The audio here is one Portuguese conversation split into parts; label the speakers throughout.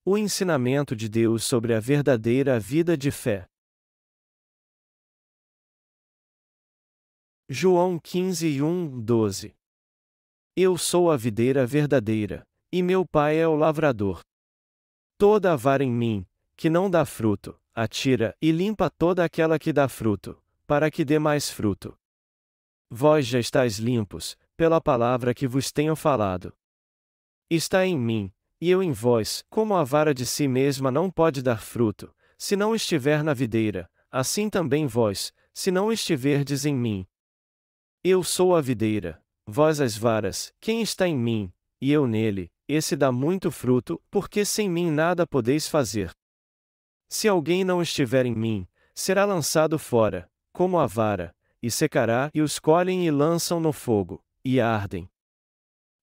Speaker 1: O ensinamento de Deus sobre a verdadeira vida de fé. João 15:1-12. Eu sou a videira verdadeira, e meu Pai é o lavrador. Toda a vara em mim, que não dá fruto, atira e limpa toda aquela que dá fruto, para que dê mais fruto. Vós já estáis limpos, pela palavra que vos tenho falado. Está em mim, e eu em vós, como a vara de si mesma não pode dar fruto, se não estiver na videira, assim também vós, se não estiverdes em mim. Eu sou a videira, vós as varas, quem está em mim, e eu nele, esse dá muito fruto, porque sem mim nada podeis fazer. Se alguém não estiver em mim, será lançado fora, como a vara, e secará, e os colhem e lançam no fogo, e ardem.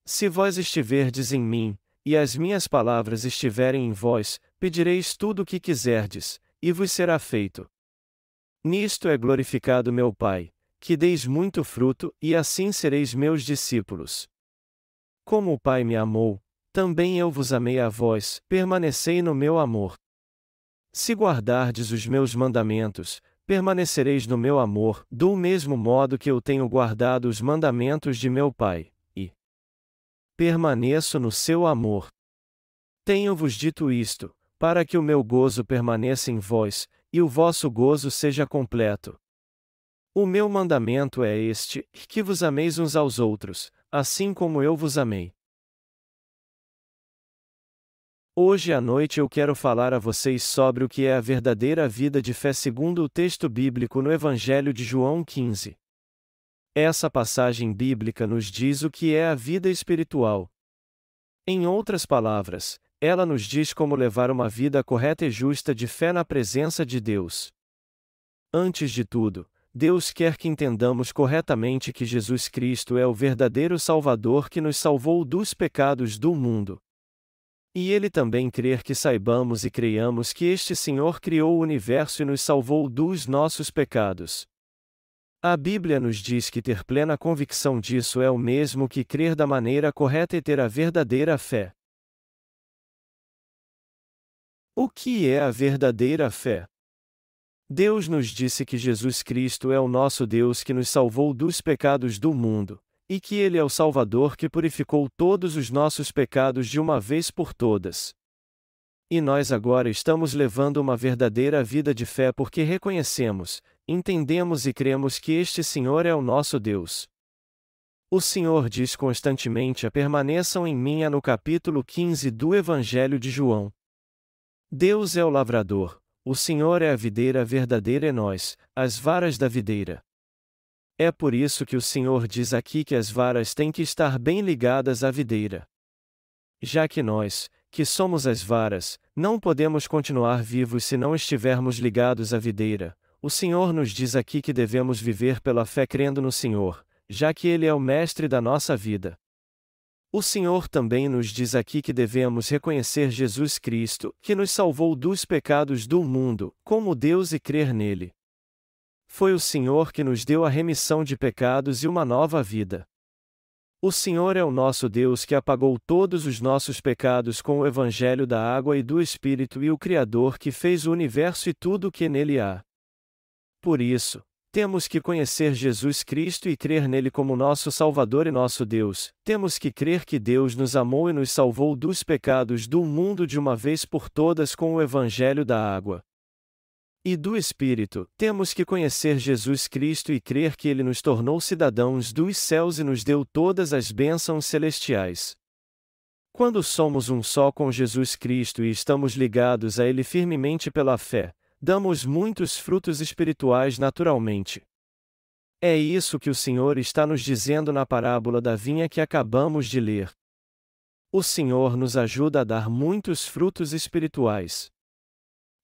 Speaker 1: Se vós estiverdes em mim, e as minhas palavras estiverem em vós, pedireis tudo o que quiserdes, e vos será feito. Nisto é glorificado meu Pai, que deis muito fruto, e assim sereis meus discípulos. Como o Pai me amou, também eu vos amei a vós, permanecei no meu amor. Se guardardes os meus mandamentos, permanecereis no meu amor, do mesmo modo que eu tenho guardado os mandamentos de meu Pai, e permaneço no seu amor. Tenho-vos dito isto, para que o meu gozo permaneça em vós, e o vosso gozo seja completo. O meu mandamento é este, que vos ameis uns aos outros, assim como eu vos amei. Hoje à noite eu quero falar a vocês sobre o que é a verdadeira vida de fé segundo o texto bíblico no Evangelho de João 15. Essa passagem bíblica nos diz o que é a vida espiritual. Em outras palavras, ela nos diz como levar uma vida correta e justa de fé na presença de Deus. Antes de tudo, Deus quer que entendamos corretamente que Jesus Cristo é o verdadeiro Salvador que nos salvou dos pecados do mundo. E Ele também quer que saibamos e creiamos que este Senhor criou o universo e nos salvou dos nossos pecados. A Bíblia nos diz que ter plena convicção disso é o mesmo que crer da maneira correta e ter a verdadeira fé. O que é a verdadeira fé? Deus nos disse que Jesus Cristo é o nosso Deus que nos salvou dos pecados do mundo, e que Ele é o Salvador que purificou todos os nossos pecados de uma vez por todas. E nós agora estamos levando uma verdadeira vida de fé porque reconhecemos, entendemos e cremos que este Senhor é o nosso Deus. O Senhor diz constantemente: permaneçam em mim no capítulo 15 do Evangelho de João. Deus é o lavrador, o Senhor é a videira verdadeira e nós, as varas da videira. É por isso que o Senhor diz aqui que as varas têm que estar bem ligadas à videira. Já que nós, que somos as varas, não podemos continuar vivos se não estivermos ligados à videira, o Senhor nos diz aqui que devemos viver pela fé crendo no Senhor, já que Ele é o mestre da nossa vida. O Senhor também nos diz aqui que devemos reconhecer Jesus Cristo, que nos salvou dos pecados do mundo, como Deus e crer nele. Foi o Senhor que nos deu a remissão de pecados e uma nova vida. O Senhor é o nosso Deus que apagou todos os nossos pecados com o Evangelho da água e do Espírito e o Criador que fez o universo e tudo o que nele há. Por isso, temos que conhecer Jesus Cristo e crer nele como nosso Salvador e nosso Deus. Temos que crer que Deus nos amou e nos salvou dos pecados do mundo de uma vez por todas com o Evangelho da água e do Espírito. Temos que conhecer Jesus Cristo e crer que Ele nos tornou cidadãos dos céus e nos deu todas as bênçãos celestiais. Quando somos um só com Jesus Cristo e estamos ligados a Ele firmemente pela fé, damos muitos frutos espirituais naturalmente. É isso que o Senhor está nos dizendo na parábola da vinha que acabamos de ler. O Senhor nos ajuda a dar muitos frutos espirituais.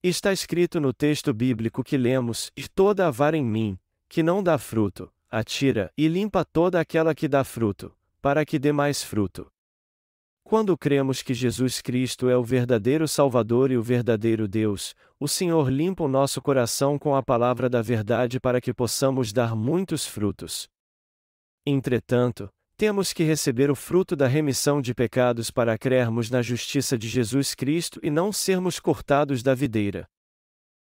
Speaker 1: Está escrito no texto bíblico que lemos: e toda a vara em mim, que não dá fruto, atira e limpa toda aquela que dá fruto, para que dê mais fruto. Quando cremos que Jesus Cristo é o verdadeiro Salvador e o verdadeiro Deus, o Senhor limpa o nosso coração com a palavra da verdade para que possamos dar muitos frutos. Entretanto, Temos que receber o fruto da remissão de pecados para crermos na justiça de Jesus Cristo e não sermos cortados da videira.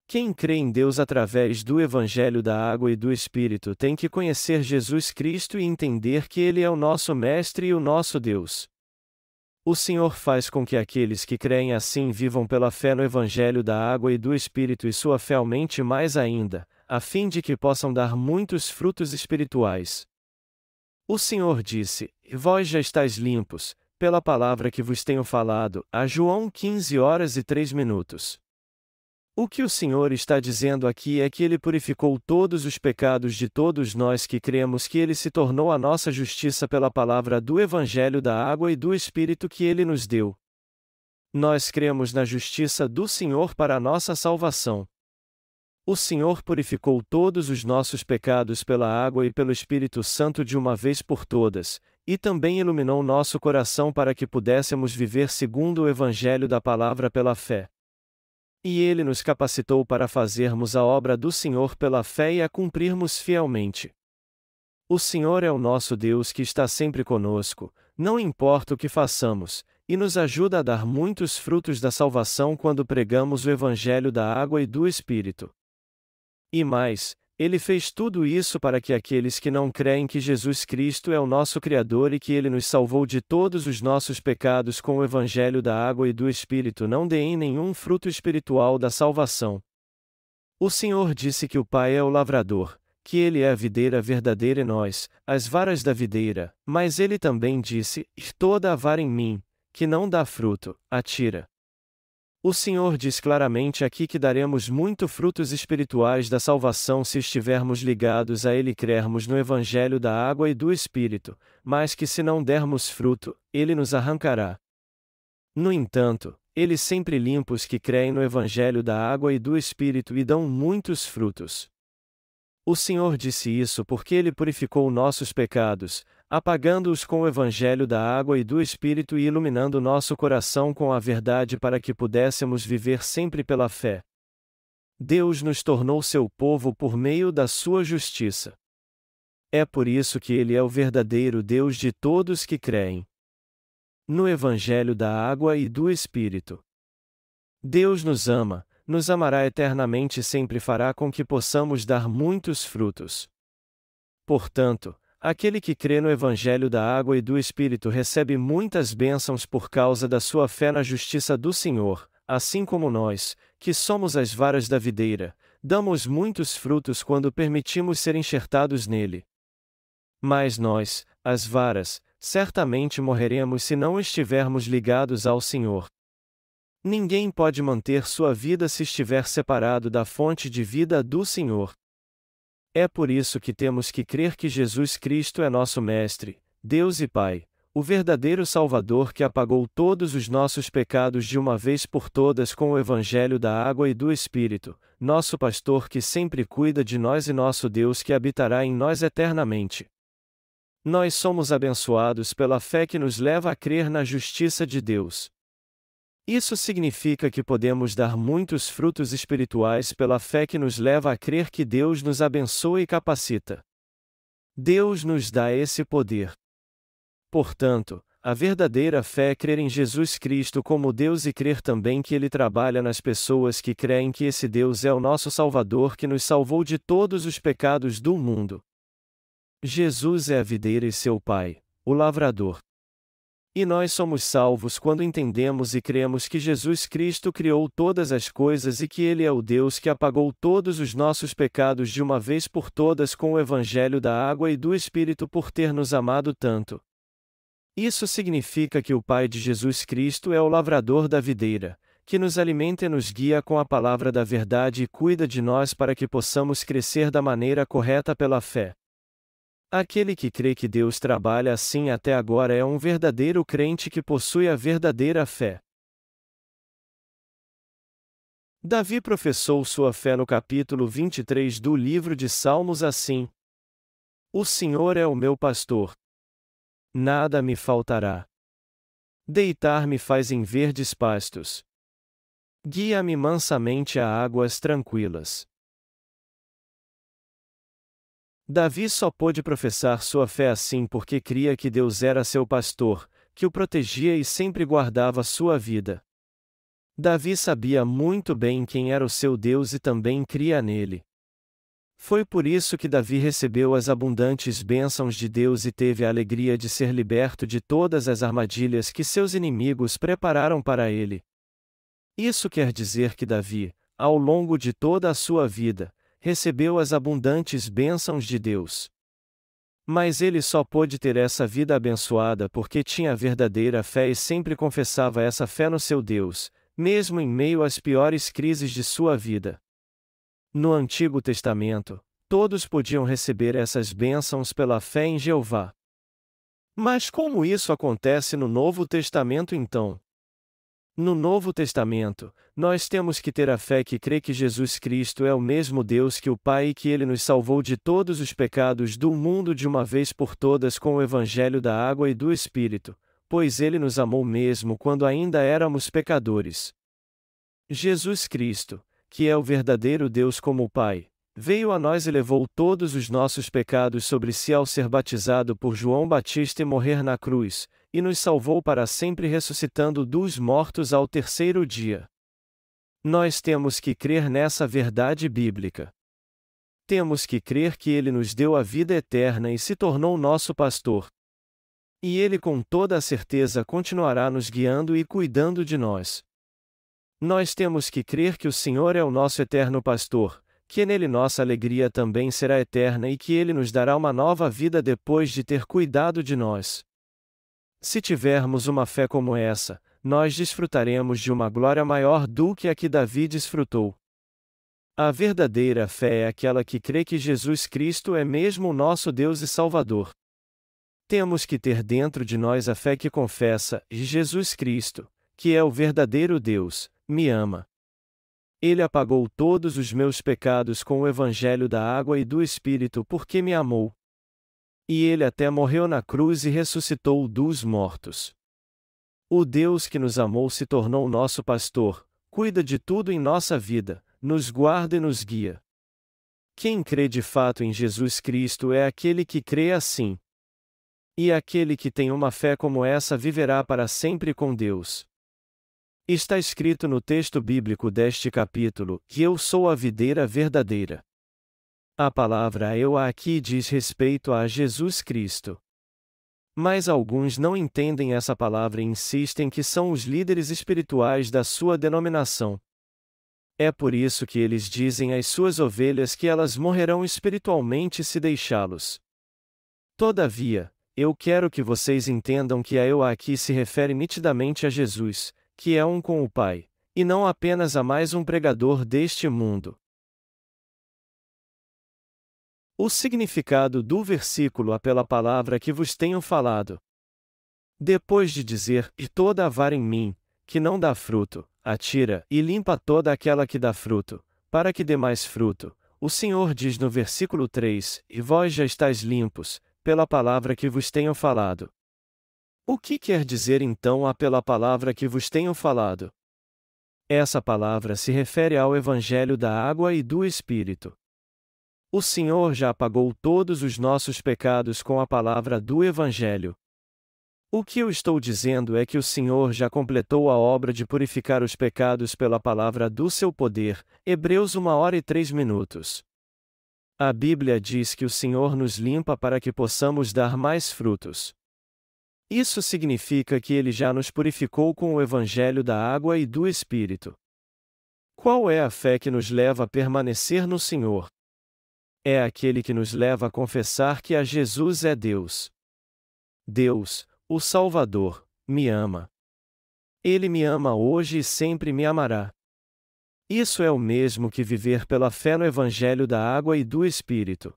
Speaker 1: Quem crê em Deus através do Evangelho da Água e do Espírito tem que conhecer Jesus Cristo e entender que Ele é o nosso Mestre e o nosso Deus. O Senhor faz com que aqueles que creem assim vivam pela fé no Evangelho da Água e do Espírito e sua fé aumente mais ainda, a fim de que possam dar muitos frutos espirituais. O Senhor disse: Vós já estáis limpos, pela palavra que vos tenho falado, a João 15h03. O que o Senhor está dizendo aqui é que Ele purificou todos os pecados de todos nós que cremos que Ele se tornou a nossa justiça pela palavra do Evangelho da Água e do Espírito que Ele nos deu. Nós cremos na justiça do Senhor para a nossa salvação. O Senhor purificou todos os nossos pecados pela água e pelo Espírito Santo de uma vez por todas, e também iluminou nosso coração para que pudéssemos viver segundo o Evangelho da palavra pela fé. E Ele nos capacitou para fazermos a obra do Senhor pela fé e a cumprirmos fielmente. O Senhor é o nosso Deus que está sempre conosco, não importa o que façamos, e nos ajuda a dar muitos frutos da salvação quando pregamos o Evangelho da Água e do Espírito. E mais, Ele fez tudo isso para que aqueles que não creem que Jesus Cristo é o nosso Criador e que Ele nos salvou de todos os nossos pecados com o Evangelho da Água e do Espírito não deem nenhum fruto espiritual da salvação. O Senhor disse que o Pai é o lavrador, que Ele é a videira verdadeira e nós, as varas da videira, mas Ele também disse: toda a vara em mim, que não dá fruto, atira. O Senhor diz claramente aqui que daremos muito frutos espirituais da salvação se estivermos ligados a Ele e crermos no Evangelho da Água e do Espírito, mas que se não dermos fruto, Ele nos arrancará. No entanto, Ele sempre limpa os que creem no Evangelho da Água e do Espírito e dão muitos frutos. O Senhor disse isso porque Ele purificou nossos pecados, apagando-os com o Evangelho da Água e do Espírito e iluminando nosso coração com a verdade para que pudéssemos viver sempre pela fé. Deus nos tornou seu povo por meio da sua justiça. É por isso que Ele é o verdadeiro Deus de todos que creem no Evangelho da Água e do Espírito. Deus nos ama, nos amará eternamente e sempre fará com que possamos dar muitos frutos. Portanto, aquele que crê no Evangelho da Água e do Espírito recebe muitas bênçãos por causa da sua fé na justiça do Senhor, assim como nós, que somos as varas da videira, damos muitos frutos quando permitimos ser enxertados nele. Mas nós, as varas, certamente morreremos se não estivermos ligados ao Senhor. Ninguém pode manter sua vida se estiver separado da fonte de vida do Senhor. É por isso que temos que crer que Jesus Cristo é nosso Mestre, Deus e Pai, o verdadeiro Salvador que apagou todos os nossos pecados de uma vez por todas com o Evangelho da Água e do Espírito, nosso pastor que sempre cuida de nós e nosso Deus que habitará em nós eternamente. Nós somos abençoados pela fé que nos leva a crer na justiça de Deus. Isso significa que podemos dar muitos frutos espirituais pela fé que nos leva a crer que Deus nos abençoa e capacita. Deus nos dá esse poder. Portanto, a verdadeira fé é crer em Jesus Cristo como Deus e crer também que Ele trabalha nas pessoas que creem que esse Deus é o nosso Salvador que nos salvou de todos os pecados do mundo. Jesus é a videira e seu Pai, o lavrador. E nós somos salvos quando entendemos e cremos que Jesus Cristo criou todas as coisas e que Ele é o Deus que apagou todos os nossos pecados de uma vez por todas com o Evangelho da Água e do Espírito por ter nos amado tanto. Isso significa que o Pai de Jesus Cristo é o lavrador da videira, que nos alimenta e nos guia com a palavra da verdade e cuida de nós para que possamos crescer da maneira correta pela fé. Aquele que crê que Deus trabalha assim até agora é um verdadeiro crente que possui a verdadeira fé. Davi professou sua fé no capítulo 23 do livro de Salmos assim: O Senhor é o meu pastor. Nada me faltará. Deitar-me faz em verdes pastos. Guia-me mansamente a águas tranquilas. Davi só pôde professar sua fé assim porque cria que Deus era seu pastor, que o protegia e sempre guardava sua vida. Davi sabia muito bem quem era o seu Deus e também cria nele. Foi por isso que Davi recebeu as abundantes bênçãos de Deus e teve a alegria de ser liberto de todas as armadilhas que seus inimigos prepararam para ele. Isso quer dizer que Davi, ao longo de toda a sua vida, recebeu as abundantes bênçãos de Deus. Mas ele só pôde ter essa vida abençoada porque tinha verdadeira fé e sempre confessava essa fé no seu Deus, mesmo em meio às piores crises de sua vida. No Antigo Testamento, todos podiam receber essas bênçãos pela fé em Jeová. Mas como isso acontece no Novo Testamento então? No Novo Testamento, nós temos que ter a fé que crê que Jesus Cristo é o mesmo Deus que o Pai e que Ele nos salvou de todos os pecados do mundo de uma vez por todas com o Evangelho da água e do Espírito, pois Ele nos amou mesmo quando ainda éramos pecadores. Jesus Cristo, que é o verdadeiro Deus como o Pai, veio a nós e levou todos os nossos pecados sobre si ao ser batizado por João Batista e morrer na cruz, e nos salvou para sempre ressuscitando dos mortos ao terceiro dia. Nós temos que crer nessa verdade bíblica. Temos que crer que Ele nos deu a vida eterna e se tornou nosso pastor. E Ele com toda a certeza continuará nos guiando e cuidando de nós. Nós temos que crer que o Senhor é o nosso eterno pastor, que nele nossa alegria também será eterna e que Ele nos dará uma nova vida depois de ter cuidado de nós. Se tivermos uma fé como essa, nós desfrutaremos de uma glória maior do que a que Davi desfrutou. A verdadeira fé é aquela que crê que Jesus Cristo é mesmo o nosso Deus e Salvador. Temos que ter dentro de nós a fé que confessa: Jesus Cristo, que é o verdadeiro Deus, me ama. Ele apagou todos os meus pecados com o Evangelho da água e do Espírito porque me amou. E Ele até morreu na cruz e ressuscitou dos mortos. O Deus que nos amou se tornou nosso pastor, cuida de tudo em nossa vida, nos guarda e nos guia. Quem crê de fato em Jesus Cristo é aquele que crê assim. E aquele que tem uma fé como essa viverá para sempre com Deus. Está escrito no texto bíblico deste capítulo, que eu sou a videira verdadeira. A palavra eu aqui diz respeito a Jesus Cristo. Mas alguns não entendem essa palavra e insistem que são os líderes espirituais da sua denominação. É por isso que eles dizem às suas ovelhas que elas morrerão espiritualmente se deixá-los. Todavia, eu quero que vocês entendam que a eu aqui se refere nitidamente a Jesus, que é um com o Pai, e não apenas a mais um pregador deste mundo. O significado do versículo pela palavra que vos tenho falado. Depois de dizer, e toda a vara em mim, que não dá fruto, atira, e limpa toda aquela que dá fruto, para que dê mais fruto, o Senhor diz no versículo 3, e vós já estáis limpos, pela palavra que vos tenho falado. O que quer dizer então pela palavra que vos tenho falado? Essa palavra se refere ao Evangelho da água e do Espírito. O Senhor já apagou todos os nossos pecados com a palavra do Evangelho. O que eu estou dizendo é que o Senhor já completou a obra de purificar os pecados pela palavra do seu poder, Hebreus 1h03. A Bíblia diz que o Senhor nos limpa para que possamos dar mais frutos. Isso significa que Ele já nos purificou com o Evangelho da água e do Espírito. Qual é a fé que nos leva a permanecer no Senhor? É aquele que nos leva a confessar que Jesus é Deus. Deus, o Salvador, me ama. Ele me ama hoje e sempre me amará. Isso é o mesmo que viver pela fé no Evangelho da água e do Espírito.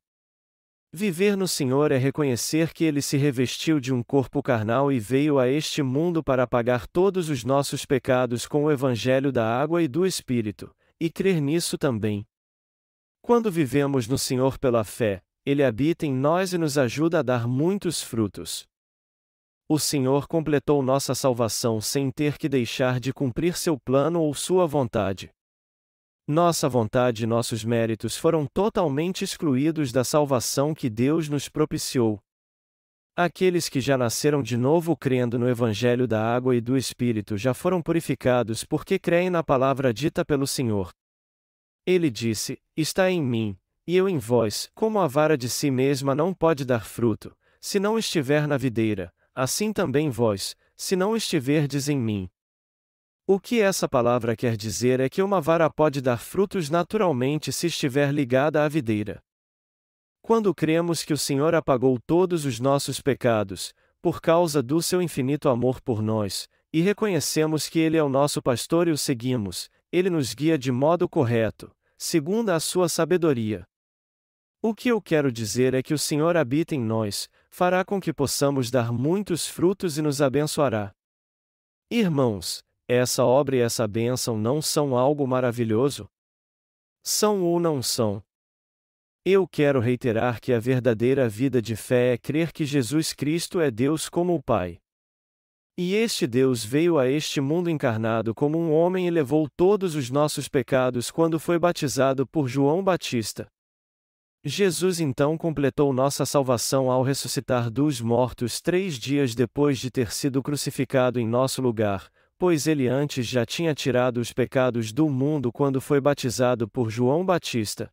Speaker 1: Viver no Senhor é reconhecer que Ele se revestiu de um corpo carnal e veio a este mundo para apagar todos os nossos pecados com o Evangelho da água e do Espírito, e crer nisso também. Quando vivemos no Senhor pela fé, Ele habita em nós e nos ajuda a dar muitos frutos. O Senhor completou nossa salvação sem ter que deixar de cumprir seu plano ou sua vontade. Nossa vontade e nossos méritos foram totalmente excluídos da salvação que Deus nos propiciou. Aqueles que já nasceram de novo crendo no Evangelho da Água e do Espírito já foram purificados porque creem na palavra dita pelo Senhor. Ele disse: Está em mim, e eu em vós, como a vara de si mesma não pode dar fruto, se não estiver na videira, assim também vós, se não estiverdes em mim. O que essa palavra quer dizer é que uma vara pode dar frutos naturalmente se estiver ligada à videira. Quando cremos que o Senhor apagou todos os nossos pecados, por causa do seu infinito amor por nós, e reconhecemos que Ele é o nosso pastor e o seguimos, Ele nos guia de modo correto, segundo a sua sabedoria. O que eu quero dizer é que o Senhor habita em nós, fará com que possamos dar muitos frutos e nos abençoará. Irmãos, essa obra e essa bênção não são algo maravilhoso? São ou não são? Eu quero reiterar que a verdadeira vida de fé é crer que Jesus Cristo é Deus como o Pai. E este Deus veio a este mundo encarnado como um homem e levou todos os nossos pecados quando foi batizado por João Batista. Jesus então completou nossa salvação ao ressuscitar dos mortos 3 dias depois de ter sido crucificado em nosso lugar, pois ele antes já tinha tirado os pecados do mundo quando foi batizado por João Batista.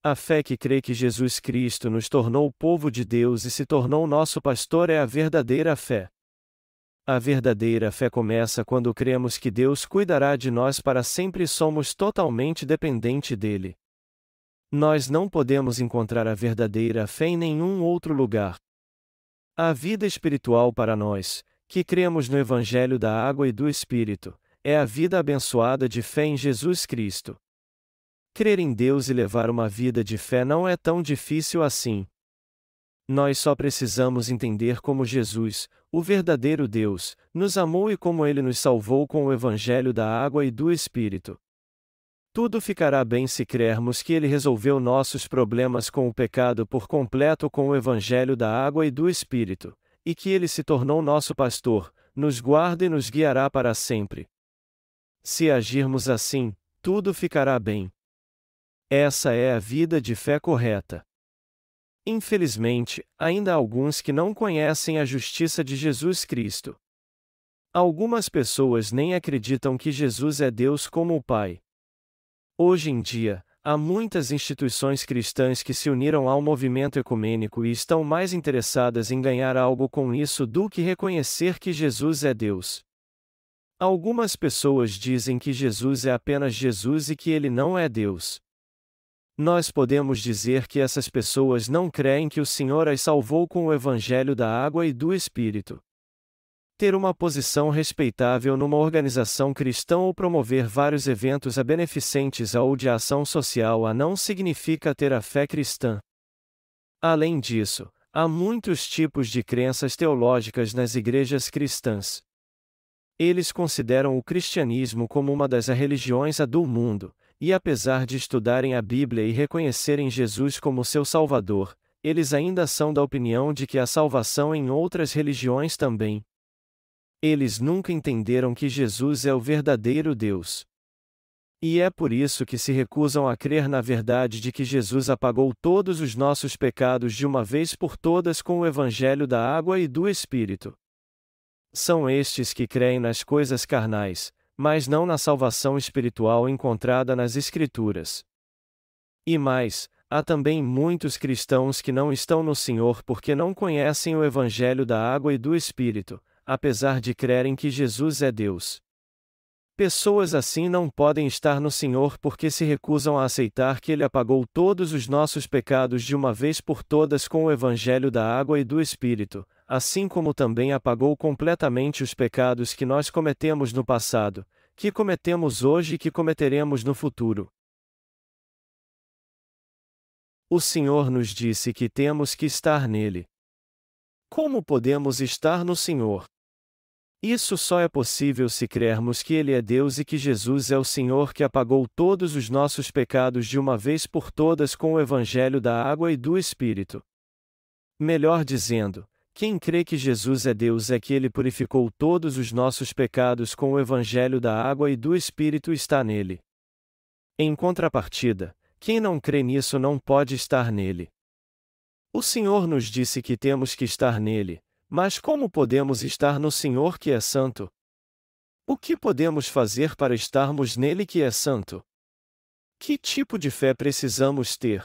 Speaker 1: A fé que crê que Jesus Cristo nos tornou povo de Deus e se tornou nosso pastor é a verdadeira fé. A verdadeira fé começa quando cremos que Deus cuidará de nós para sempre e somos totalmente dependentes dele. Nós não podemos encontrar a verdadeira fé em nenhum outro lugar. A vida espiritual para nós, que cremos no Evangelho da Água e do Espírito, é a vida abençoada de fé em Jesus Cristo. Crer em Deus e levar uma vida de fé não é tão difícil assim. Nós só precisamos entender como Jesus, o verdadeiro Deus, nos amou e como Ele nos salvou com o Evangelho da Água e do Espírito. Tudo ficará bem se crermos que Ele resolveu nossos problemas com o pecado por completo com o Evangelho da Água e do Espírito, e que Ele se tornou nosso pastor, nos guarda e nos guiará para sempre. Se agirmos assim, tudo ficará bem. Essa é a vida de fé correta. Infelizmente, ainda há alguns que não conhecem a justiça de Jesus Cristo. Algumas pessoas nem acreditam que Jesus é Deus como o Pai. Hoje em dia, há muitas instituições cristãs que se uniram ao movimento ecumênico e estão mais interessadas em ganhar algo com isso do que reconhecer que Jesus é Deus. Algumas pessoas dizem que Jesus é apenas Jesus e que ele não é Deus. Nós podemos dizer que essas pessoas não creem que o Senhor as salvou com o Evangelho da Água e do Espírito. Ter uma posição respeitável numa organização cristã ou promover vários eventos beneficentes ou de ação social não significa ter a fé cristã. Além disso, há muitos tipos de crenças teológicas nas igrejas cristãs. Eles consideram o cristianismo como uma das religiões do mundo, e apesar de estudarem a Bíblia e reconhecerem Jesus como seu Salvador, eles ainda são da opinião de que há salvação em outras religiões também. Eles nunca entenderam que Jesus é o verdadeiro Deus. E é por isso que se recusam a crer na verdade de que Jesus apagou todos os nossos pecados de uma vez por todas com o Evangelho da Água e do Espírito. São estes que creem nas coisas carnais, mas não na salvação espiritual encontrada nas Escrituras. E mais, há também muitos cristãos que não estão no Senhor porque não conhecem o Evangelho da Água e do Espírito, apesar de crerem que Jesus é Deus. Pessoas assim não podem estar no Senhor porque se recusam a aceitar que Ele apagou todos os nossos pecados de uma vez por todas com o Evangelho da Água e do Espírito, assim como também apagou completamente os pecados que nós cometemos no passado, que cometemos hoje e que cometeremos no futuro. O Senhor nos disse que temos que estar nele. Como podemos estar no Senhor? Isso só é possível se crermos que Ele é Deus e que Jesus é o Senhor que apagou todos os nossos pecados de uma vez por todas com o Evangelho da Água e do Espírito. Melhor dizendo, quem crê que Jesus é Deus é que Ele purificou todos os nossos pecados com o Evangelho da Água e do Espírito e está nele. Em contrapartida, quem não crê nisso não pode estar nele. O Senhor nos disse que temos que estar nele, mas como podemos estar no Senhor que é santo? O que podemos fazer para estarmos nele que é santo? Que tipo de fé precisamos ter?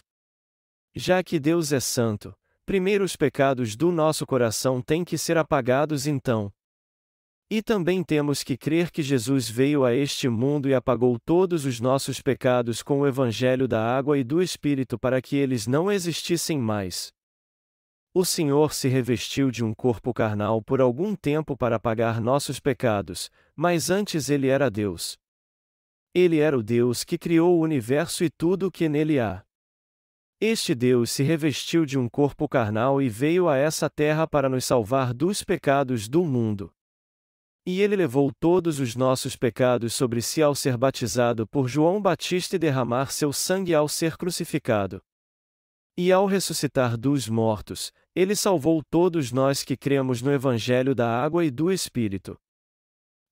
Speaker 1: Já que Deus é santo, primeiro os pecados do nosso coração têm que ser apagados então. E também temos que crer que Jesus veio a este mundo e apagou todos os nossos pecados com o Evangelho da água e do Espírito para que eles não existissem mais. O Senhor se revestiu de um corpo carnal por algum tempo para apagar nossos pecados, mas antes ele era Deus. Ele era o Deus que criou o universo e tudo o que nele há. Este Deus se revestiu de um corpo carnal e veio a essa terra para nos salvar dos pecados do mundo. E ele levou todos os nossos pecados sobre si ao ser batizado por João Batista e derramar seu sangue ao ser crucificado. E ao ressuscitar dos mortos, ele salvou todos nós que cremos no Evangelho da água e do Espírito.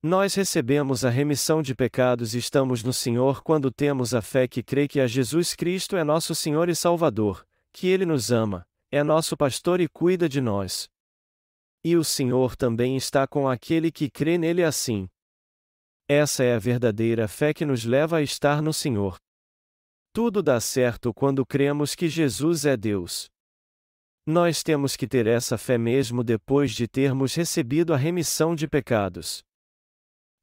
Speaker 1: Nós recebemos a remissão de pecados e estamos no Senhor quando temos a fé que crê que a Jesus Cristo é nosso Senhor e Salvador, que Ele nos ama, é nosso pastor e cuida de nós. E o Senhor também está com aquele que crê nele assim. Essa é a verdadeira fé que nos leva a estar no Senhor. Tudo dá certo quando cremos que Jesus é Deus. Nós temos que ter essa fé mesmo depois de termos recebido a remissão de pecados.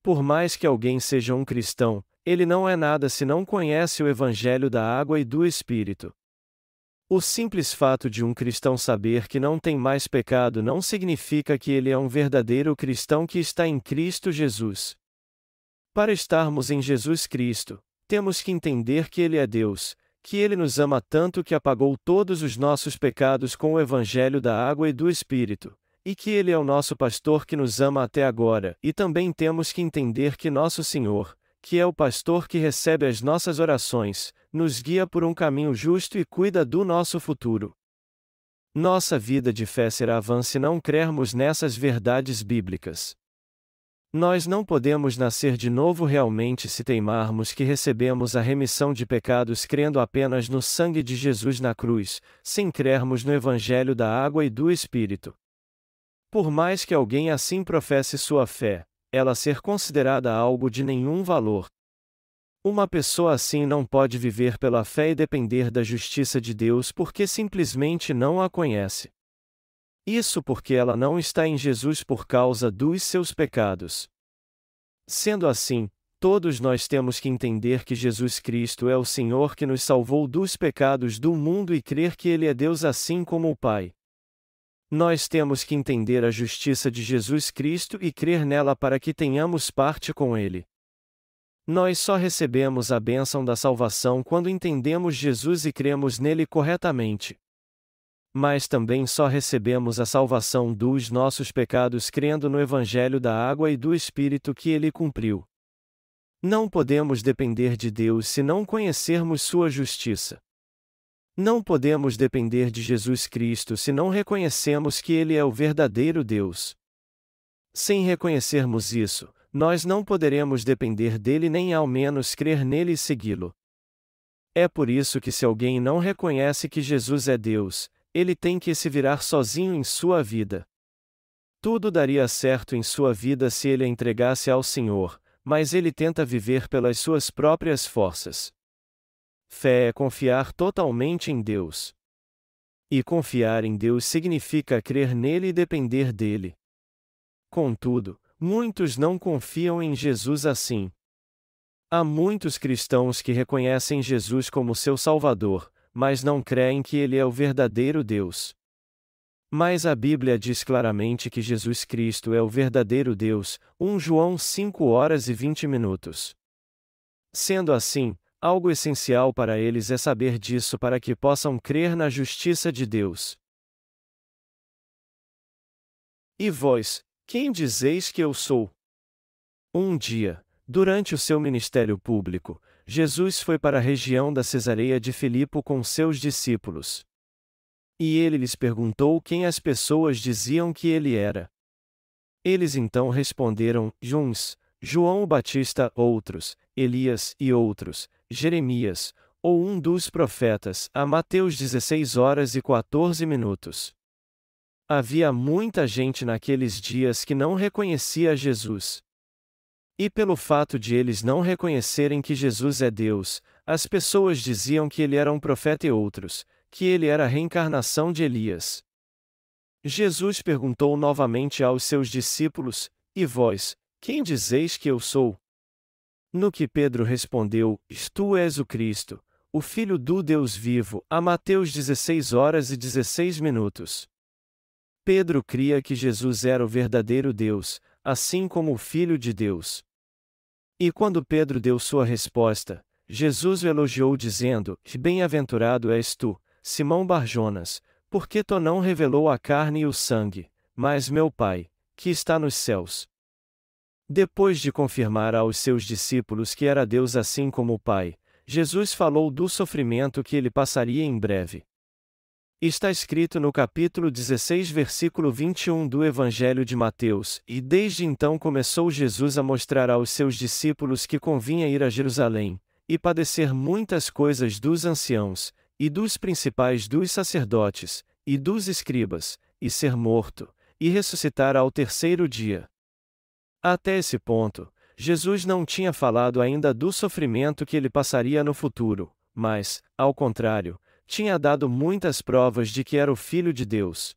Speaker 1: Por mais que alguém seja um cristão, ele não é nada se não conhece o Evangelho da água e do Espírito. O simples fato de um cristão saber que não tem mais pecado não significa que ele é um verdadeiro cristão que está em Cristo Jesus. Para estarmos em Jesus Cristo, temos que entender que Ele é Deus, que Ele nos ama tanto que apagou todos os nossos pecados com o Evangelho da água e do Espírito, e que Ele é o nosso pastor que nos ama até agora, e também temos que entender que nosso Senhor, que é o pastor que recebe as nossas orações, nos guia por um caminho justo e cuida do nosso futuro. Nossa vida de fé será vã se não crermos nessas verdades bíblicas. Nós não podemos nascer de novo realmente se teimarmos que recebemos a remissão de pecados crendo apenas no sangue de Jesus na cruz, sem crermos no Evangelho da água e do Espírito. Por mais que alguém assim professe sua fé, ela ser considerada algo de nenhum valor. Uma pessoa assim não pode viver pela fé e depender da justiça de Deus porque simplesmente não a conhece. Isso porque ela não está em Jesus por causa dos seus pecados. Sendo assim, todos nós temos que entender que Jesus Cristo é o Senhor que nos salvou dos pecados do mundo e crer que Ele é Deus assim como o Pai. Nós temos que entender a justiça de Jesus Cristo e crer nela para que tenhamos parte com Ele. Nós só recebemos a bênção da salvação quando entendemos Jesus e cremos nele corretamente. Mas também só recebemos a salvação dos nossos pecados crendo no Evangelho da água e do Espírito que Ele cumpriu. Não podemos depender de Deus se não conhecermos Sua justiça. Não podemos depender de Jesus Cristo se não reconhecemos que Ele é o verdadeiro Deus. Sem reconhecermos isso, nós não poderemos depender dele nem ao menos crer nele e segui-lo. É por isso que se alguém não reconhece que Jesus é Deus, ele tem que se virar sozinho em sua vida. Tudo daria certo em sua vida se ele a entregasse ao Senhor, mas ele tenta viver pelas suas próprias forças. Fé é confiar totalmente em Deus. E confiar em Deus significa crer nele e depender dele. Contudo, muitos não confiam em Jesus assim. Há muitos cristãos que reconhecem Jesus como seu Salvador, mas não creem que Ele é o verdadeiro Deus. Mas a Bíblia diz claramente que Jesus Cristo é o verdadeiro Deus, 1 João 5:20. Sendo assim, algo essencial para eles é saber disso para que possam crer na justiça de Deus. E vós, quem dizeis que eu sou? Um dia, durante o seu ministério público, Jesus foi para a região da Cesareia de Filipo com seus discípulos. E ele lhes perguntou quem as pessoas diziam que ele era. Eles então responderam: uns, João o Batista, outros, Elias e outros, Jeremias, ou um dos profetas, a Mateus 16h14. Havia muita gente naqueles dias que não reconhecia Jesus. E pelo fato de eles não reconhecerem que Jesus é Deus, as pessoas diziam que ele era um profeta e outros, que ele era a reencarnação de Elias. Jesus perguntou novamente aos seus discípulos: E vós, quem dizeis que eu sou? No que Pedro respondeu: Tu és o Cristo, o Filho do Deus vivo. A Mateus 16h16. Pedro cria que Jesus era o verdadeiro Deus, assim como o Filho de Deus. E quando Pedro deu sua resposta, Jesus o elogiou dizendo: Bem-aventurado és tu, Simão Barjonas, porque tu não revelou a carne e o sangue, mas meu Pai, que está nos céus. Depois de confirmar aos seus discípulos que era Deus assim como o Pai, Jesus falou do sofrimento que ele passaria em breve. Está escrito no capítulo 16, versículo 21 do Evangelho de Mateus: E desde então começou Jesus a mostrar aos seus discípulos que convinha ir a Jerusalém, e padecer muitas coisas dos anciãos, e dos principais dos sacerdotes, e dos escribas, e ser morto, e ressuscitar ao terceiro dia. Até esse ponto, Jesus não tinha falado ainda do sofrimento que ele passaria no futuro, mas, ao contrário, tinha dado muitas provas de que era o Filho de Deus.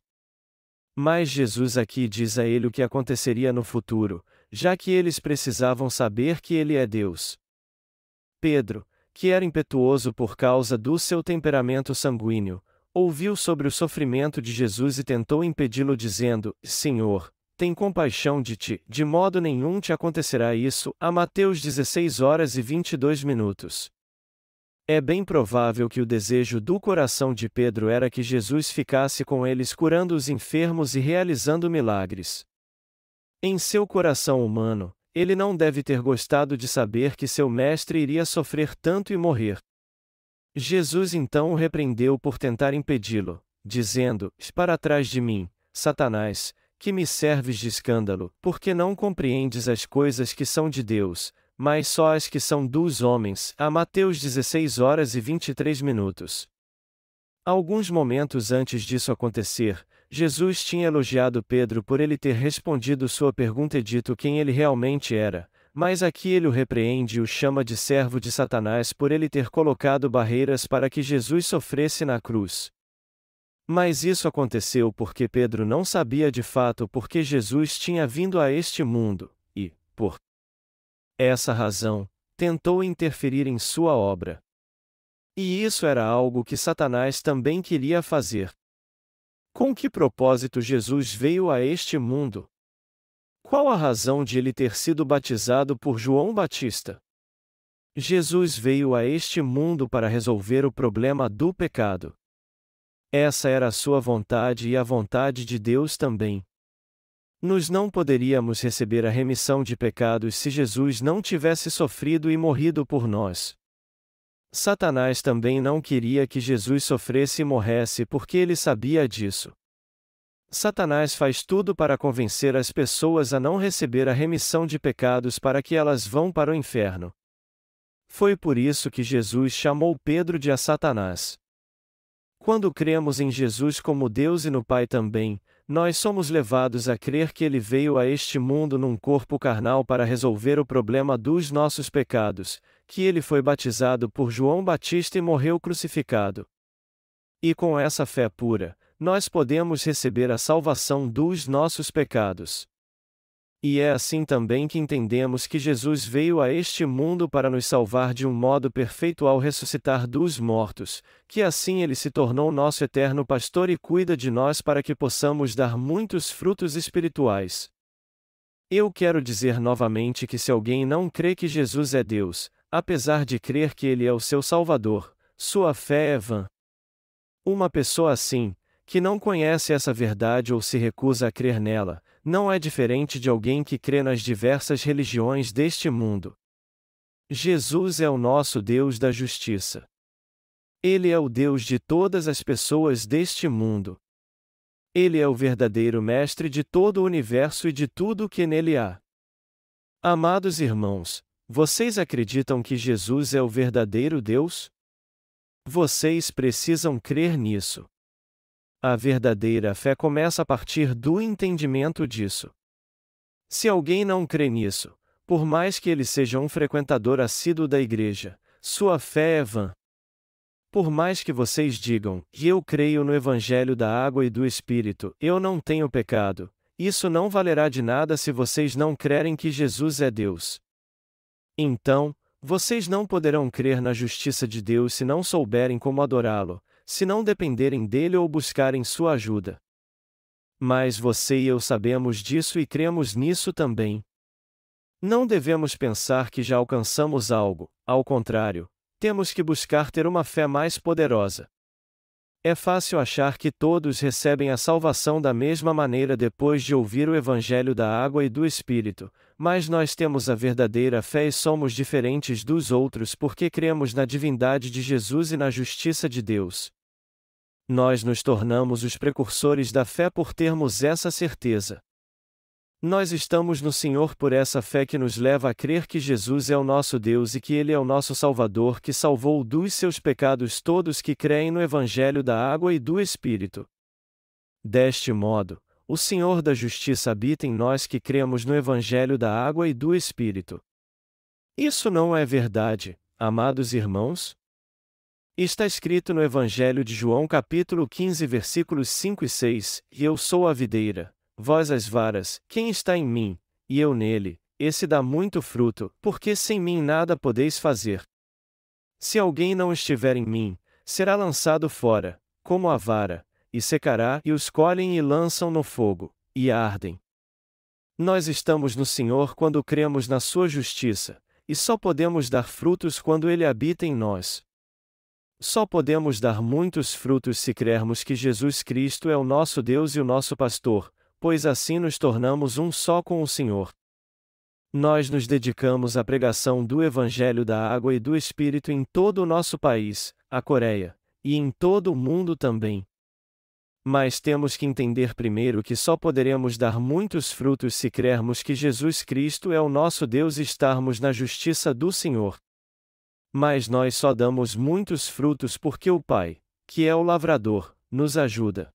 Speaker 1: Mas Jesus aqui diz a ele o que aconteceria no futuro, já que eles precisavam saber que ele é Deus. Pedro, que era impetuoso por causa do seu temperamento sanguíneo, ouviu sobre o sofrimento de Jesus e tentou impedi-lo dizendo: Senhor, tem compaixão de ti, de modo nenhum te acontecerá isso. A Mateus 16h22. É bem provável que o desejo do coração de Pedro era que Jesus ficasse com eles curando os enfermos e realizando milagres. Em seu coração humano, ele não deve ter gostado de saber que seu mestre iria sofrer tanto e morrer. Jesus então o repreendeu por tentar impedi-lo, dizendo: Para trás de mim, Satanás, que me serves de escândalo, porque não compreendes as coisas que são de Deus, mas só as que são dos homens. A Mateus 16h23. Alguns momentos antes disso acontecer, Jesus tinha elogiado Pedro por ele ter respondido sua pergunta e dito quem ele realmente era, mas aqui ele o repreende e o chama de servo de Satanás por ele ter colocado barreiras para que Jesus sofresse na cruz. Mas isso aconteceu porque Pedro não sabia de fato por que Jesus tinha vindo a este mundo, e, por essa razão, tentou interferir em sua obra. E isso era algo que Satanás também queria fazer. Com que propósito Jesus veio a este mundo? Qual a razão de ele ter sido batizado por João Batista? Jesus veio a este mundo para resolver o problema do pecado. Essa era a sua vontade e a vontade de Deus também. Nós não poderíamos receber a remissão de pecados se Jesus não tivesse sofrido e morrido por nós. Satanás também não queria que Jesus sofresse e morresse porque ele sabia disso. Satanás faz tudo para convencer as pessoas a não receber a remissão de pecados para que elas vão para o inferno. Foi por isso que Jesus chamou Pedro de a Satanás. Quando cremos em Jesus como Deus e no Pai também, nós somos levados a crer que ele veio a este mundo num corpo carnal para resolver o problema dos nossos pecados, que ele foi batizado por João Batista e morreu crucificado. E com essa fé pura, nós podemos receber a salvação dos nossos pecados. E é assim também que entendemos que Jesus veio a este mundo para nos salvar de um modo perfeito ao ressuscitar dos mortos, que assim ele se tornou nosso eterno pastor e cuida de nós para que possamos dar muitos frutos espirituais. Eu quero dizer novamente que se alguém não crê que Jesus é Deus, apesar de crer que ele é o seu Salvador, sua fé é vã. Uma pessoa assim, que não conhece essa verdade ou se recusa a crer nela, não é diferente de alguém que crê nas diversas religiões deste mundo. Jesus é o nosso Deus da justiça. Ele é o Deus de todas as pessoas deste mundo. Ele é o verdadeiro mestre de todo o universo e de tudo o que nele há. Amados irmãos, Vocês acreditam que Jesus é o verdadeiro Deus? Vocês precisam crer nisso. A verdadeira fé começa a partir do entendimento disso. Se alguém não crê nisso, por mais que ele seja um frequentador assíduo da igreja, sua fé é vã. Por mais que vocês digam, eu creio no Evangelho da água e do Espírito, eu não tenho pecado, isso não valerá de nada se vocês não crerem que Jesus é Deus. Então, vocês não poderão crer na justiça de Deus se não souberem como adorá-lo, se não dependerem dele ou buscarem sua ajuda. Mas você e eu sabemos disso e cremos nisso também. Não devemos pensar que já alcançamos algo, ao contrário, temos que buscar ter uma fé mais poderosa. É fácil achar que todos recebem a salvação da mesma maneira depois de ouvir o Evangelho da água e do Espírito, mas nós temos a verdadeira fé e somos diferentes dos outros porque cremos na divindade de Jesus e na justiça de Deus. Nós nos tornamos os precursores da fé por termos essa certeza. Nós estamos no Senhor por essa fé que nos leva a crer que Jesus é o nosso Deus e que Ele é o nosso Salvador que salvou dos seus pecados todos que creem no Evangelho da água e do Espírito. Deste modo, o Senhor da Justiça habita em nós que cremos no Evangelho da água e do Espírito. Isso não é verdade, amados irmãos? Está escrito no Evangelho de João capítulo 15 versículos 5 e 6, e eu sou a videira, vós as varas, quem está em mim, e eu nele, esse dá muito fruto, porque sem mim nada podeis fazer. Se alguém não estiver em mim, será lançado fora, como a vara, e secará, e os colhem e lançam no fogo, e ardem. Nós estamos no Senhor quando cremos na sua justiça, e só podemos dar frutos quando Ele habita em nós. Só podemos dar muitos frutos se crermos que Jesus Cristo é o nosso Deus e o nosso pastor, pois assim nos tornamos um só com o Senhor. Nós nos dedicamos à pregação do Evangelho da água e do Espírito em todo o nosso país, a Coreia, e em todo o mundo também. Mas temos que entender primeiro que só poderemos dar muitos frutos se crermos que Jesus Cristo é o nosso Deus e estarmos na justiça do Senhor. Mas nós só damos muitos frutos porque o Pai, que é o lavrador, nos ajuda.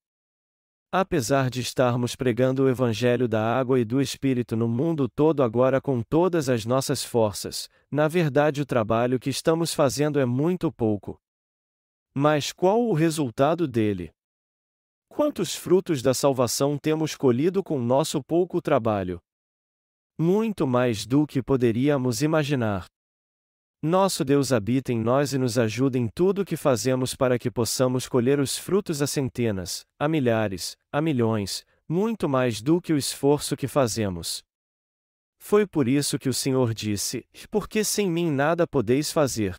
Speaker 1: Apesar de estarmos pregando o Evangelho da água e do Espírito no mundo todo agora com todas as nossas forças, na verdade o trabalho que estamos fazendo é muito pouco. Mas qual o resultado dele? Quantos frutos da salvação temos colhido com nosso pouco trabalho? Muito mais do que poderíamos imaginar. Nosso Deus habita em nós e nos ajuda em tudo o que fazemos para que possamos colher os frutos a centenas, a milhares, a milhões, muito mais do que o esforço que fazemos. Foi por isso que o Senhor disse: porque sem mim nada podeis fazer.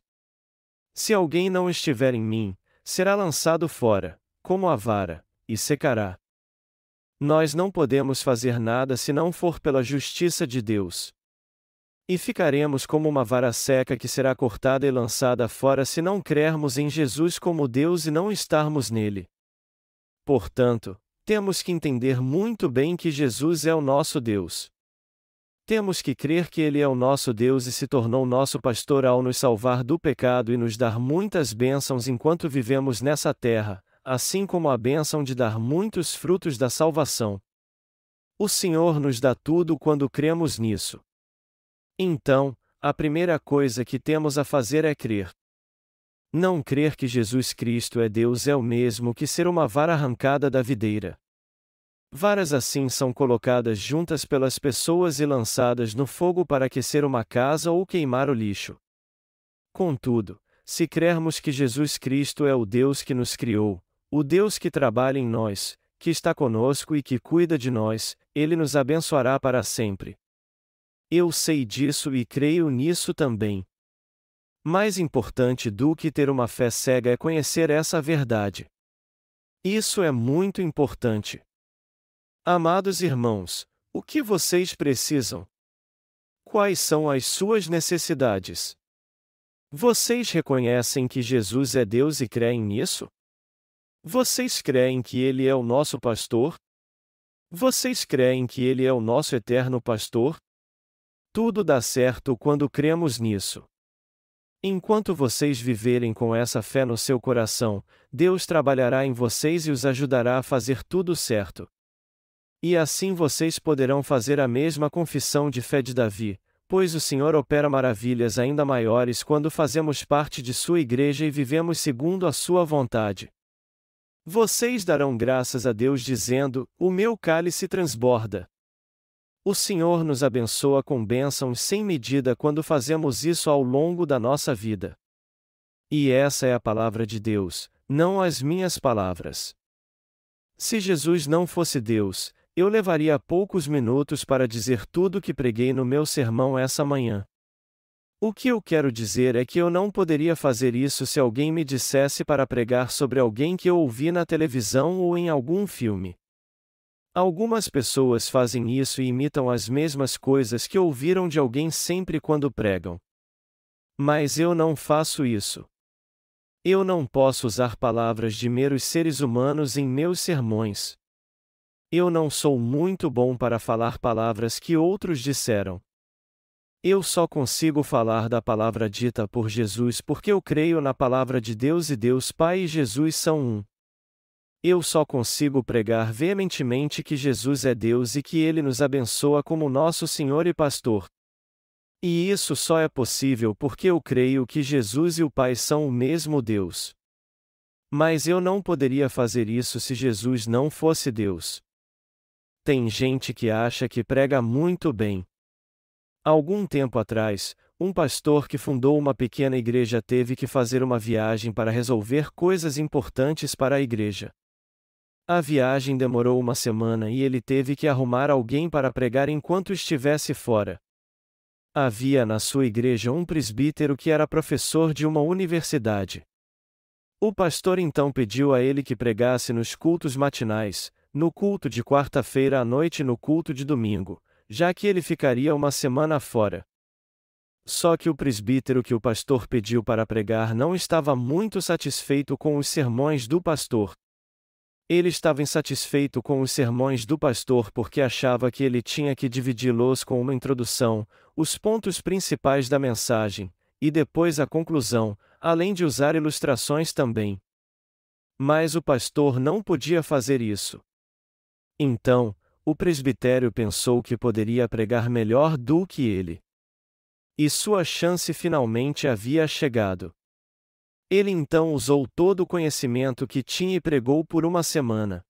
Speaker 1: Se alguém não estiver em mim, será lançado fora, como a vara, e secará. Nós não podemos fazer nada se não for pela justiça de Deus. E ficaremos como uma vara seca que será cortada e lançada fora se não crermos em Jesus como Deus e não estarmos nele. Portanto, temos que entender muito bem que Jesus é o nosso Deus. Temos que crer que Ele é o nosso Deus e se tornou nosso pastor ao nos salvar do pecado e nos dar muitas bênçãos enquanto vivemos nessa terra, assim como a bênção de dar muitos frutos da salvação. O Senhor nos dá tudo quando cremos nisso. Então, a primeira coisa que temos a fazer é crer. Não crer que Jesus Cristo é Deus é o mesmo que ser uma vara arrancada da videira. Varas assim são colocadas juntas pelas pessoas e lançadas no fogo para aquecer uma casa ou queimar o lixo. Contudo, se crermos que Jesus Cristo é o Deus que nos criou, o Deus que trabalha em nós, que está conosco e que cuida de nós, Ele nos abençoará para sempre. Eu sei disso e creio nisso também. Mais importante do que ter uma fé cega é conhecer essa verdade. Isso é muito importante. Amados irmãos, o que vocês precisam? Quais são as suas necessidades? Vocês reconhecem que Jesus é Deus e creem nisso? Vocês creem que Ele é o nosso pastor? Vocês creem que Ele é o nosso eterno pastor? Tudo dá certo quando cremos nisso. Enquanto vocês viverem com essa fé no seu coração, Deus trabalhará em vocês e os ajudará a fazer tudo certo. E assim vocês poderão fazer a mesma confissão de fé de Davi, pois o Senhor opera maravilhas ainda maiores quando fazemos parte de sua igreja e vivemos segundo a sua vontade. Vocês darão graças a Deus dizendo: o meu cálice transborda. O Senhor nos abençoa com bênçãos sem medida quando fazemos isso ao longo da nossa vida. E essa é a palavra de Deus, não as minhas palavras. Se Jesus não fosse Deus, eu levaria poucos minutos para dizer tudo o que preguei no meu sermão essa manhã. O que eu quero dizer é que eu não poderia fazer isso se alguém me dissesse para pregar sobre alguém que eu ouvi na televisão ou em algum filme. Algumas pessoas fazem isso e imitam as mesmas coisas que ouviram de alguém sempre quando pregam. Mas eu não faço isso. Eu não posso usar palavras de meros seres humanos em meus sermões. Eu não sou muito bom para falar palavras que outros disseram. Eu só consigo falar da palavra dita por Jesus porque eu creio na palavra de Deus e Deus Pai e Jesus são um. Eu só consigo pregar veementemente que Jesus é Deus e que Ele nos abençoa como nosso Senhor e Pastor. E isso só é possível porque eu creio que Jesus e o Pai são o mesmo Deus. Mas eu não poderia fazer isso se Jesus não fosse Deus. Tem gente que acha que prega muito bem. Algum tempo atrás, um pastor que fundou uma pequena igreja teve que fazer uma viagem para resolver coisas importantes para a igreja. A viagem demorou uma semana e ele teve que arrumar alguém para pregar enquanto estivesse fora. Havia na sua igreja um presbítero que era professor de uma universidade. O pastor então pediu a ele que pregasse nos cultos matinais, no culto de quarta-feira à noite e no culto de domingo, já que ele ficaria uma semana fora. Só que o presbítero que o pastor pediu para pregar não estava muito satisfeito com os sermões do pastor. Ele estava insatisfeito com os sermões do pastor porque achava que ele tinha que dividi-los com uma introdução, os pontos principais da mensagem, e depois a conclusão, além de usar ilustrações também. Mas o pastor não podia fazer isso. Então, o presbitério pensou que poderia pregar melhor do que ele. E sua chance finalmente havia chegado. Ele então usou todo o conhecimento que tinha e pregou por uma semana.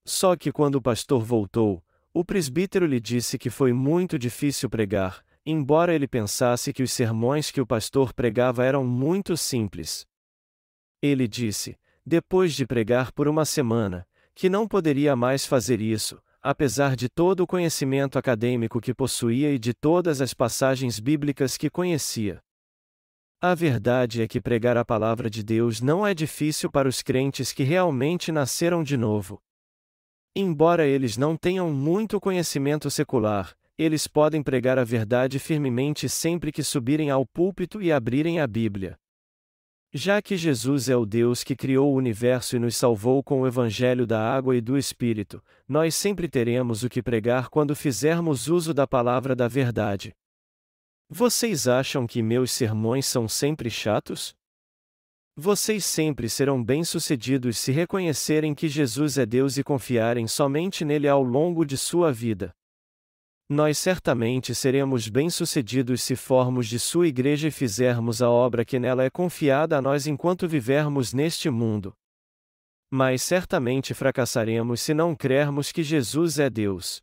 Speaker 1: Só que quando o pastor voltou, o presbítero lhe disse que foi muito difícil pregar, embora ele pensasse que os sermões que o pastor pregava eram muito simples. Ele disse, depois de pregar por uma semana, que não poderia mais fazer isso, apesar de todo o conhecimento acadêmico que possuía e de todas as passagens bíblicas que conhecia. A verdade é que pregar a palavra de Deus não é difícil para os crentes que realmente nasceram de novo. Embora eles não tenham muito conhecimento secular, eles podem pregar a verdade firmemente sempre que subirem ao púlpito e abrirem a Bíblia. Já que Jesus é o Deus que criou o universo e nos salvou com o Evangelho da água e do Espírito, nós sempre teremos o que pregar quando fizermos uso da palavra da verdade. Vocês acham que meus sermões são sempre chatos? Vocês sempre serão bem-sucedidos se reconhecerem que Jesus é Deus e confiarem somente nele ao longo de sua vida. Nós certamente seremos bem-sucedidos se formos de sua igreja e fizermos a obra que nela é confiada a nós enquanto vivermos neste mundo. Mas certamente fracassaremos se não crermos que Jesus é Deus.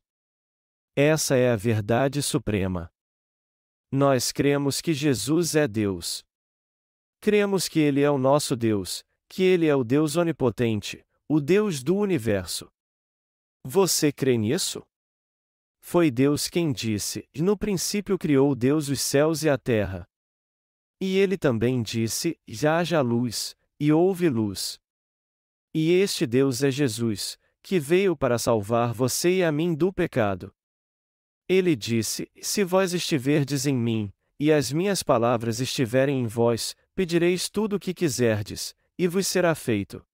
Speaker 1: Essa é a verdade suprema. Nós cremos que Jesus é Deus. Cremos que Ele é o nosso Deus, que Ele é o Deus onipotente, o Deus do universo. Você crê nisso? Foi Deus quem disse: no princípio criou Deus os céus e a terra. E Ele também disse: haja luz, e houve luz. E este Deus é Jesus, que veio para salvar você e a mim do pecado. Ele disse: se vós estiverdes em mim, e as minhas palavras estiverem em vós, pedireis tudo o que quiserdes, e vos será feito.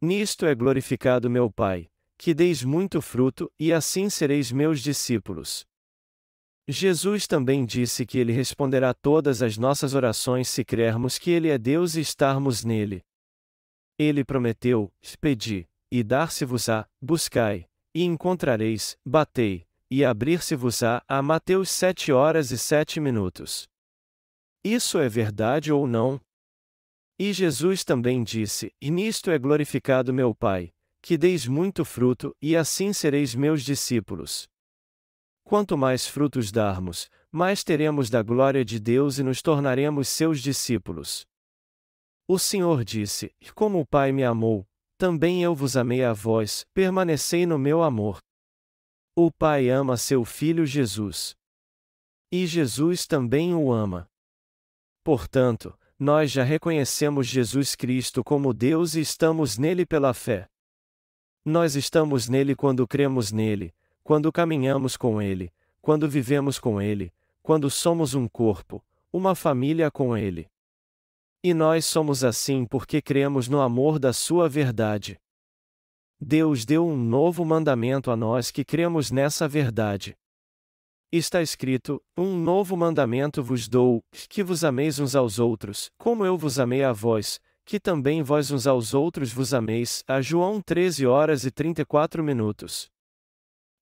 Speaker 1: Nisto é glorificado meu Pai, que deis muito fruto, e assim sereis meus discípulos. Jesus também disse que Ele responderá todas as nossas orações se crermos que Ele é Deus e estarmos nele. Ele prometeu: pedi, e dar-se-vos-á, buscai, e encontrareis, batei, e abrir-se-vos-á. Mateus 7h07. Isso é verdade ou não? E Jesus também disse: E nisto é glorificado meu Pai, que deis muito fruto, e assim sereis meus discípulos. Quanto mais frutos darmos, mais teremos da glória de Deus e nos tornaremos seus discípulos. O Senhor disse: Como o Pai me amou, também eu vos amei a vós, permanecei no meu amor. O Pai ama seu Filho Jesus. E Jesus também o ama. Portanto, nós já reconhecemos Jesus Cristo como Deus e estamos nele pela fé. Nós estamos nele quando cremos nele, quando caminhamos com ele, quando vivemos com ele, quando somos um corpo, uma família com ele. E nós somos assim porque cremos no amor da sua verdade. Deus deu um novo mandamento a nós que cremos nessa verdade. Está escrito: Um novo mandamento vos dou, que vos ameis uns aos outros, como eu vos amei a vós, que também vós uns aos outros vos ameis. João 13h34.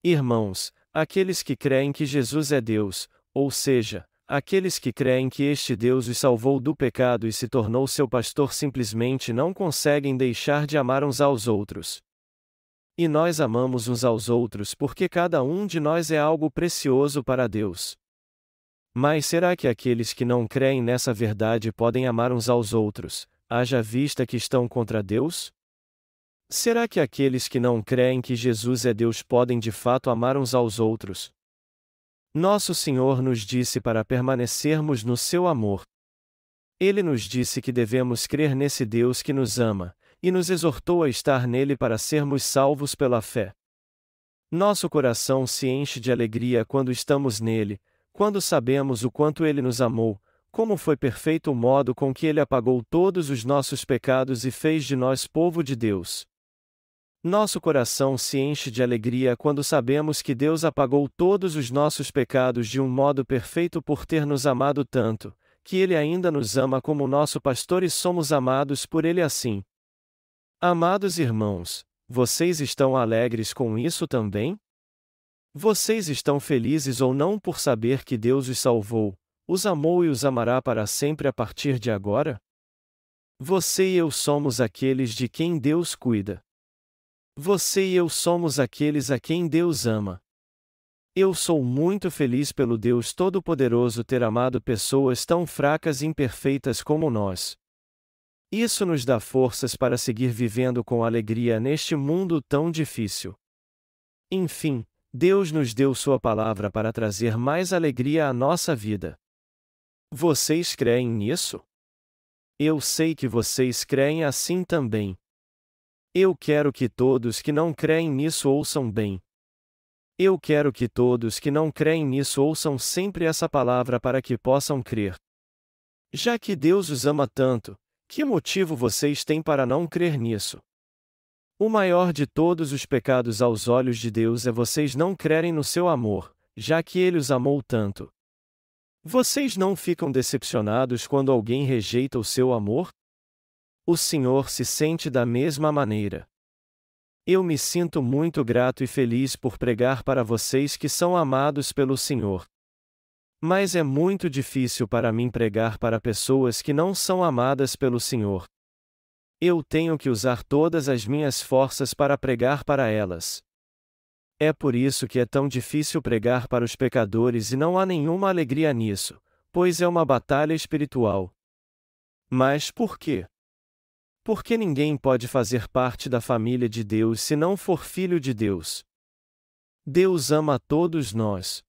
Speaker 1: Irmãos, aqueles que creem que Jesus é Deus, ou seja, aqueles que creem que este Deus os salvou do pecado e se tornou seu pastor simplesmente não conseguem deixar de amar uns aos outros. E nós amamos uns aos outros porque cada um de nós é algo precioso para Deus. Mas será que aqueles que não creem nessa verdade podem amar uns aos outros, haja vista que estão contra Deus? Será que aqueles que não creem que Jesus é Deus podem de fato amar uns aos outros? Nosso Senhor nos disse para permanecermos no seu amor. Ele nos disse que devemos crer nesse Deus que nos ama, e nos exortou a estar nele para sermos salvos pela fé. Nosso coração se enche de alegria quando estamos nele, quando sabemos o quanto ele nos amou, como foi perfeito o modo com que ele apagou todos os nossos pecados e fez de nós povo de Deus. Nosso coração se enche de alegria quando sabemos que Deus apagou todos os nossos pecados de um modo perfeito por ter nos amado tanto, que ele ainda nos ama como nosso pastor e somos amados por ele assim. Amados irmãos, vocês estão alegres com isso também? Vocês estão felizes ou não por saber que Deus os salvou, os amou e os amará para sempre a partir de agora? Você e eu somos aqueles de quem Deus cuida. Você e eu somos aqueles a quem Deus ama. Eu sou muito feliz pelo Deus Todo-Poderoso ter amado pessoas tão fracas e imperfeitas como nós. Isso nos dá forças para seguir vivendo com alegria neste mundo tão difícil. Enfim, Deus nos deu Sua palavra para trazer mais alegria à nossa vida. Vocês creem nisso? Eu sei que vocês creem assim também. Eu quero que todos que não creem nisso ouçam bem. Eu quero que todos que não creem nisso ouçam sempre essa palavra para que possam crer. Já que Deus os ama tanto, que motivo vocês têm para não crer nisso? O maior de todos os pecados aos olhos de Deus é vocês não crerem no seu amor, já que Ele os amou tanto. Vocês não ficam decepcionados quando alguém rejeita o seu amor? O Senhor se sente da mesma maneira. Eu me sinto muito grato e feliz por pregar para vocês que são amados pelo Senhor. Mas é muito difícil para mim pregar para pessoas que não são amadas pelo Senhor. Eu tenho que usar todas as minhas forças para pregar para elas. É por isso que é tão difícil pregar para os pecadores e não há nenhuma alegria nisso, pois é uma batalha espiritual. Mas por quê? Porque ninguém pode fazer parte da família de Deus se não for filho de Deus. Deus ama a todos nós.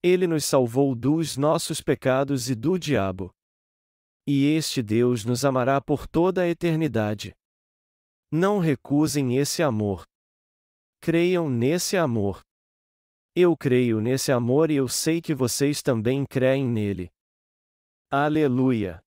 Speaker 1: Ele nos salvou dos nossos pecados e do diabo. E este Deus nos amará por toda a eternidade. Não recusem esse amor. Creiam nesse amor. Eu creio nesse amor e eu sei que vocês também creem nele. Aleluia!